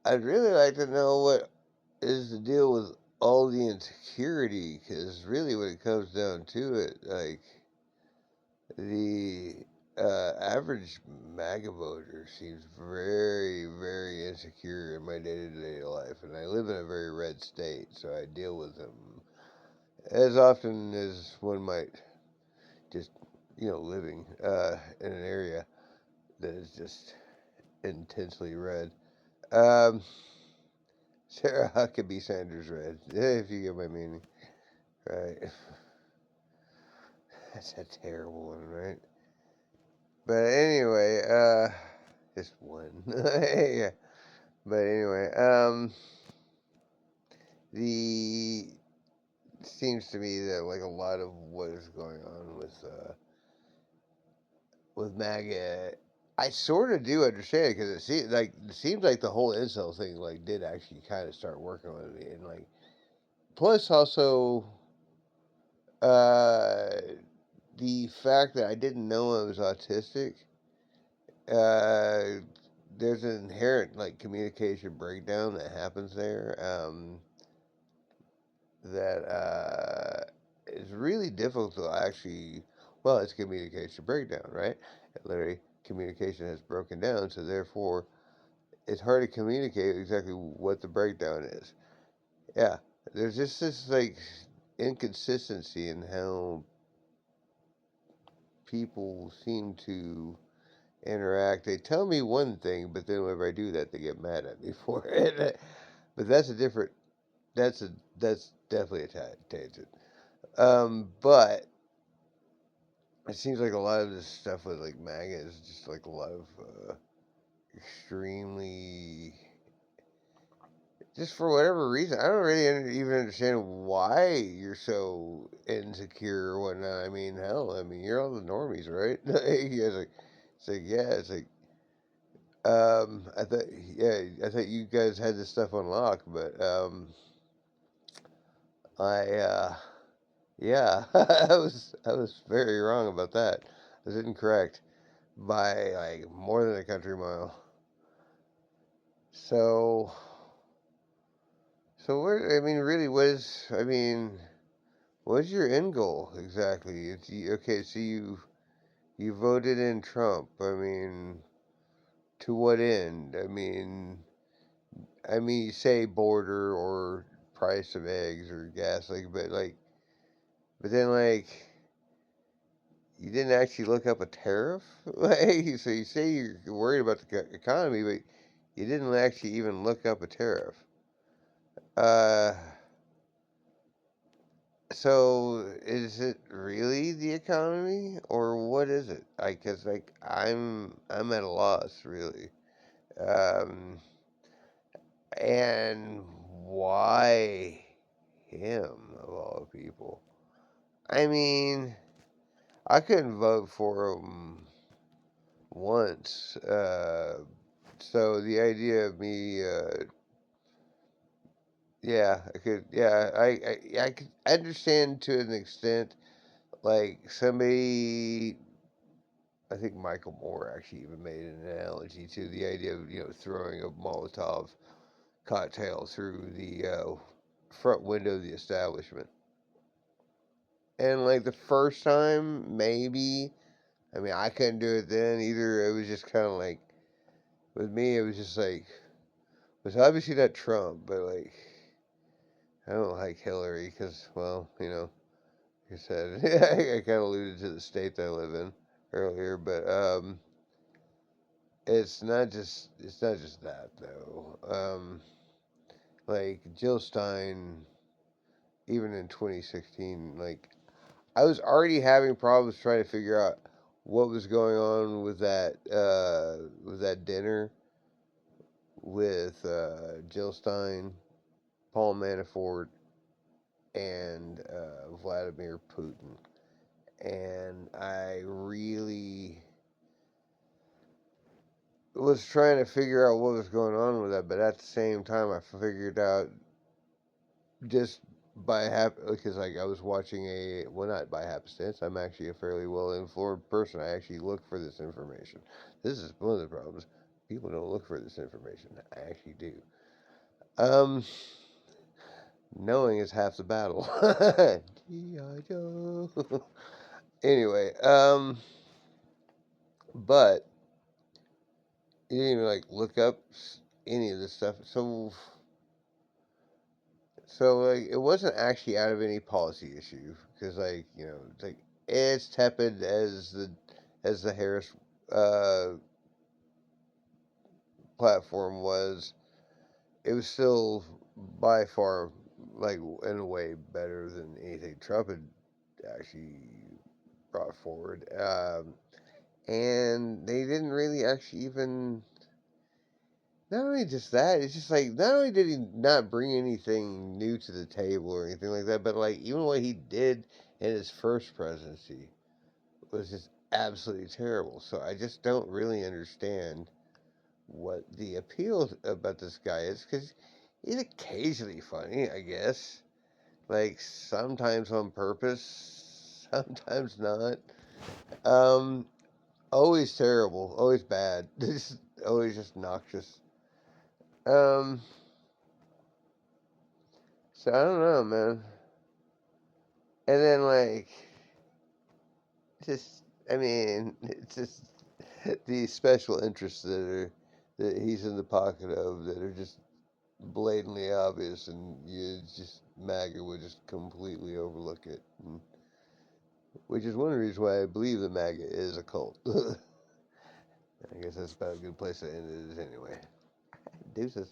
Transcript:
I'd really like to know what is the deal with all the insecurity, because really, when it comes down to it, like the average MAGA voter seems very, very insecure in my day-to-day life, and I live in a very red state, so I deal with them as often as one might, just living in an area that is just intensely red. Um, Sarah Huckabee Sanders red, if you get my meaning, right? That's a terrible one, right? But anyway, just one. Yeah. But anyway, the seems to me that like a lot of what is going on with MAGA, I sort of do understand because it seems like the whole incel thing like did actually kind of start working with me, and like plus also uh the fact that I didn't know I was autistic. Uh, there's an inherent like communication breakdown that happens there. That is really difficult to actually. Well, it's communication breakdown, right? Literally, communication has broken down, so therefore, it's hard to communicate exactly what the breakdown is. Yeah, there's just this like inconsistency in how people seem to interact. They tell me one thing, but then whenever I do that, they get mad at me for it. But that's a different. That's definitely a tangent. But it seems like a lot of this stuff with like MAGA is just like a lot of extremely, just for whatever reason. I don't really even understand why you're so insecure or whatnot. I mean, hell, I mean, you're all the normies, right? Yeah, it's like, I thought, yeah, I thought you guys had this stuff on lock, but I, yeah, I was very wrong about that. I was incorrect by like more than a country mile. So, so what? I mean, really, what's your end goal exactly? Okay. So you voted in Trump. I mean, to what end? I mean, you say border or price of eggs or gas, but then like you didn't actually look up a tariff. Like, so you say you're worried about the economy, but you didn't actually even look up a tariff. Uh, so is it really the economy or what is it? Cause like I'm at a loss really. Um, and why him of all people? I mean, I couldn't vote for him once. So the idea of me, yeah, I could, yeah, I could understand to an extent, like somebody, I think Michael Moore actually even made an analogy to the idea of, throwing a Molotov cocktail through the front window of the establishment. And like the first time, maybe, I mean, I couldn't do it then either. It was just kind of like, with me, it was just like, it was obviously not Trump, but like, I don't like Hillary because, well, like I said, I kind of alluded to the state that I live in earlier, but it's not just that though. Like Jill Stein, even in 2016, like I was already having problems trying to figure out what was going on with that dinner with Jill Stein, Paul Manafort, and Vladimir Putin. And I really was trying to figure out what was going on with that, but at the same time, I figured out just because like I was watching well, not by happenstance. I'm actually a fairly well informed person. I actually look for this information. This is one of the problems. People don't look for this information. I actually do. Um, Knowing is half the battle. G.I. Joe. Anyway, but you didn't even like look up any of this stuff. So like it wasn't actually out of any policy issue because it's like as tepid as the Harris uh, platform was, it was still by far like in a way better than anything Trump had actually brought forward. And they didn't really actually even. Not only just that, it's just like not only did he not bring anything new to the table or anything like that, but like even what he did in his first presidency was just absolutely terrible. So I just don't really understand what the appeal about this guy is because he's occasionally funny, I guess. Like sometimes on purpose, sometimes not. Um, Always terrible, always bad, just always just noxious. Um, so I don't know, man. And then just I mean, it's just these special interests that he's in the pocket of that are just blatantly obvious, and you just MAGA would just completely overlook it, which is one reason why I believe that MAGA is a cult. I guess that's about a good place to end it anyway. Deuces.